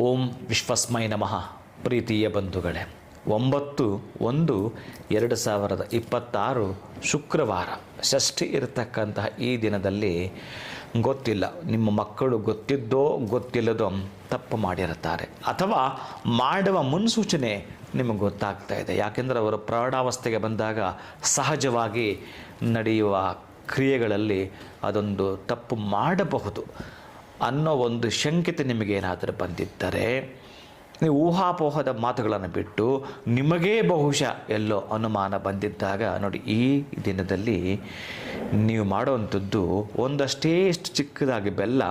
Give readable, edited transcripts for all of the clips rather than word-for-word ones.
ಓಂ ವಿಶ್ವಸ್ಮೈ ನಮಃ. ಪ್ರೀತಿಯ ಬಂಧುಗಳೇ, 9/1/2026 ಶುಕ್ರವಾರ ಷಷ್ಠಿ ಇರತಕ್ಕಂತಹ ಈ ದಿನದಲ್ಲಿ ಗೊತ್ತಿಲ್ಲ, ನಿಮ್ಮ ಮಕ್ಕಳು ಗೊತ್ತಿದ್ದೋ ಗೊತ್ತಿಲ್ಲದೋ ತಪ್ಪು ಮಾಡಿರುತ್ತಾರೆ, ಅಥವಾ ಮಾಡುವ ಮುನ್ಸೂಚನೆ ನಿಮಗೆ ಗೊತ್ತಾಗ್ತಾ ಇದೆ. ಯಾಕೆಂದರೆ ಅವರು ಪ್ರೌಢಾವಸ್ಥೆಗೆ ಬಂದಾಗ ಸಹಜವಾಗಿ ನಡೆಯುವ ಕ್ರಿಯೆಗಳಲ್ಲಿ ಅದೊಂದು ತಪ್ಪು ಮಾಡಬಹುದು ಅನ್ನೋ ಒಂದು ಶಂಕಿತ ನಿಮಗೇನಾದರೂ ಬಂದಿದ್ದರೆ, ನೀವು ಊಹಾಪೋಹದ ಮಾತುಗಳನ್ನು ಬಿಟ್ಟು ನಿಮಗೇ ಬಹುಶಃ ಎಲ್ಲೋ ಅನುಮಾನ ಬಂದಿದ್ದಾಗ ನೋಡಿ, ಈ ದಿನದಲ್ಲಿ ನೀವು ಮಾಡುವಂಥದ್ದು ಒಂದಷ್ಟೇ ಚಿಕ್ಕದಾಗಿ ಬೆಲ್ಲ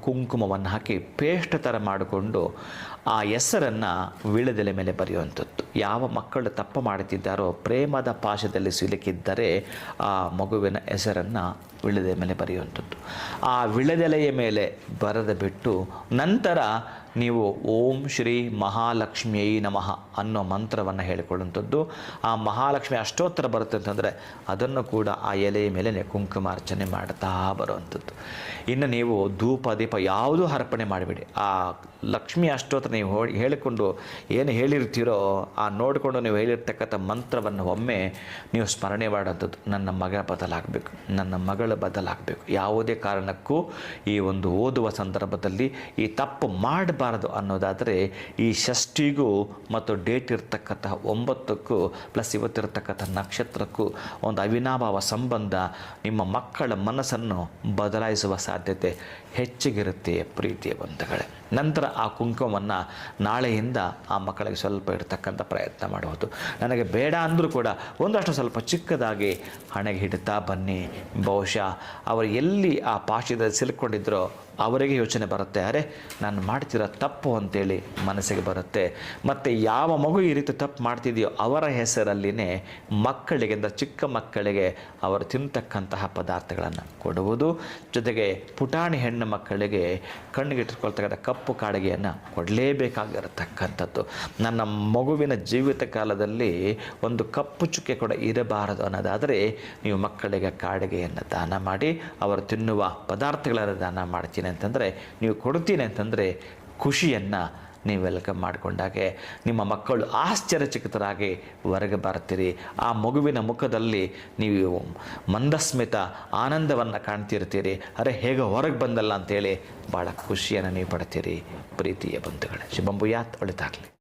ಕುಂಕುಮವನ್ನು ಹಾಕಿ ಪೇಸ್ಟ್ ಥರ ಮಾಡಿಕೊಂಡು ಆ ಹೆಸರನ್ನು ವೀಳ್ಯದೆಲೆ ಮೇಲೆ ಬರೆಯುವಂಥದ್ದು. ಯಾವ ಮಕ್ಕಳು ತಪ್ಪು ಮಾಡುತ್ತಿದ್ದಾರೋ, ಪ್ರೇಮದ ಪಾಶದಲ್ಲಿ ಸಿಲುಕಿದ್ದರೆ ಆ ಮಗುವಿನ ಹೆಸರನ್ನು ವೀಳ್ಯದೆಲೆ ಮೇಲೆ ಬರೆಯುವಂಥದ್ದು. ಆ ವೀಳ್ಯದೆಲೆಯ ಮೇಲೆ ಬರೆದು ಬಿಟ್ಟು ನಂತರ ನೀವು ಓಂ ಶ್ರೀ ಮಹಾಲಕ್ಷ್ಮಿಯೈ ನಮಃ ಅನ್ನೋ ಮಂತ್ರವನ್ನು ಹೇಳಿಕೊಳ್ಳುವಂಥದ್ದು. ಆ ಮಹಾಲಕ್ಷ್ಮಿ ಅಷ್ಟೋತ್ತರ ಬರುತ್ತೆ ಅಂತಂದರೆ ಅದನ್ನು ಕೂಡ ಆ ಎಲೆಯ ಮೇಲೆ ಕುಂಕುಮಾರ್ಚನೆ ಮಾಡ್ತಾ ಬರುವಂಥದ್ದು. ಇನ್ನು ನೀವು ಧೂಪ ದೀಪ ಯಾವುದೂ ಅರ್ಪಣೆ ಮಾಡಿಬಿಡಿ. ಆ ಲಕ್ಷ್ಮಿ ಅಷ್ಟೋತ್ತರ ನೀವು ಹೇಳಿಕೊಂಡು ಏನು ಹೇಳಿರ್ತೀರೋ ಆ ನೋಡಿಕೊಂಡು ನೀವು ಹೇಳಿರ್ತಕ್ಕಂಥ ಮಂತ್ರವನ್ನು ಒಮ್ಮೆ ನೀವು ಸ್ಮರಣೆ ಮಾಡೋಂಥದ್ದು. ನನ್ನ ಮಗ ಬದಲಾಗಬೇಕು, ನನ್ನ ಮಗಳು ಬದಲಾಗಬೇಕು. ಯಾವುದೇ ಕಾರಣಕ್ಕೂ ಈ ಒಂದು ಓದುವ ಸಂದರ್ಭದಲ್ಲಿ ಈ ತಪ್ಪು ಮಾಡಬಾರದು ಅನ್ನೋದಾದರೆ ಈ ಷಷ್ಠಿಗೂ ಮತ್ತು ಡೇಟ್ ಇರ್ತಕ್ಕಂತಹ 9ಕ್ಕೂ ಪ್ಲಸ್ ಇವತ್ತಿರ್ತಕ್ಕಂಥ ನಕ್ಷತ್ರಕ್ಕೂ ಒಂದು ಅವಿನಾಭಾವ ಸಂಬಂಧ. ನಿಮ್ಮ ಮಕ್ಕಳ ಮನಸ್ಸನ್ನು ಬದಲಾಯಿಸುವ ಸಾಧ್ಯತೆ ಹೆಚ್ಚಿಗಿರುತ್ತೆ ಪ್ರೀತಿಯ ಬಂಧುಗಳೇ. ನಂತರ ಆ ಕುಂಕುಮವನ್ನು ನಾಳೆಯಿಂದ ಆ ಮಕ್ಕಳಿಗೆ ಸ್ವಲ್ಪ ಇಡ್ತಕ್ಕಂಥ ಪ್ರಯತ್ನ ಮಾಡುವುದು. ನನಗೆ ಬೇಡ ಅಂದರೂ ಕೂಡ ಒಂದಷ್ಟು ಸ್ವಲ್ಪ ಚಿಕ್ಕದಾಗಿ ಹಣೆಗೆ ಹಿಡ್ತಾ ಬನ್ನಿ. ಬಹುಶಃ ಅವರು ಎಲ್ಲಿ ಆ ಪಾಶದಲ್ಲಿ ಸಿಲುಕೊಂಡಿದ್ರೋ ಅವರಿಗೆ ಯೋಚನೆ ಬರುತ್ತೆ, ಅರೆ ನಾನು ಮಾಡ್ತಿರೋ ತಪ್ಪು ಅಂತೇಳಿ ಮನಸ್ಸಿಗೆ ಬರುತ್ತೆ. ಮತ್ತು ಯಾವ ಮಗು ಈ ರೀತಿ ತಪ್ಪು ಮಾಡ್ತಿದೆಯೋ ಅವರ ಹೆಸರಲ್ಲಿನೇ ಮಕ್ಕಳಿಗೆ, ಅಂದರೆ ಚಿಕ್ಕ ಮಕ್ಕಳಿಗೆ ಅವರು ತಿಂತಕ್ಕಂತಹ ಪದಾರ್ಥಗಳನ್ನು ಕೊಡುವುದು. ಜೊತೆಗೆ ಪುಟಾಣಿ ಹೆಣ್ಣು ಮಕ್ಕಳಿಗೆ ಕಣ್ಣಿಗೆ ಇಟ್ಕೊಳ್ತಕ್ಕಂಥ ಕಪ್ಪು ಕಾಡಿಗೆಯನ್ನು ಕೊಡಲೇಬೇಕಾಗಿರತಕ್ಕಂಥದ್ದು. ನನ್ನ ಮಗುವಿನ ಜೀವಿತ ಕಾಲದಲ್ಲಿ ಒಂದು ಕಪ್ಪು ಚುಕ್ಕೆ ಕೂಡ ಇರಬಾರದು ಅನ್ನೋದಾದರೆ ನೀವು ಮಕ್ಕಳಿಗೆ ಕಾಡಿಗೆಯನ್ನು ದಾನ ಮಾಡಿ, ಅವರು ತಿನ್ನುವ ಪದಾರ್ಥಗಳನ್ನು ದಾನ ಮಾಡ್ತೀನಿ ಅಂತಂದರೆ, ನೀವು ಕೊಡ್ತೀನಿ ಅಂತಂದರೆ ಖುಷಿಯನ್ನು ನೀವು ವೆಲ್ಕಮ್ ಮಾಡಿಕೊಂಡಾಗೆ ನಿಮ್ಮ ಮಕ್ಕಳು ಆಶ್ಚರ್ಯಚಕಿತರಾಗಿ ಹೊರಗೆ ಬರ್ತೀರಿ. ಆ ಮಗುವಿನ ಮುಖದಲ್ಲಿ ನೀವು ಮಂದಸ್ಮಿತ ಆನಂದವನ್ನು ಕಾಣ್ತಿರ್ತೀರಿ. ಅರೆ ಹೇಗೆ ಹೊರಗೆ ಬಂದಲ್ಲ ಅಂತೇಳಿ ಭಾಳ ಖುಷಿಯನ್ನು ನೀವು ಪಡ್ತೀರಿ ಪ್ರೀತಿಯ ಬಂಧುಗಳೇ. ಶುಭಂ ಭೂಯಾತ್, ಒಳಿತಾಗಲಿ.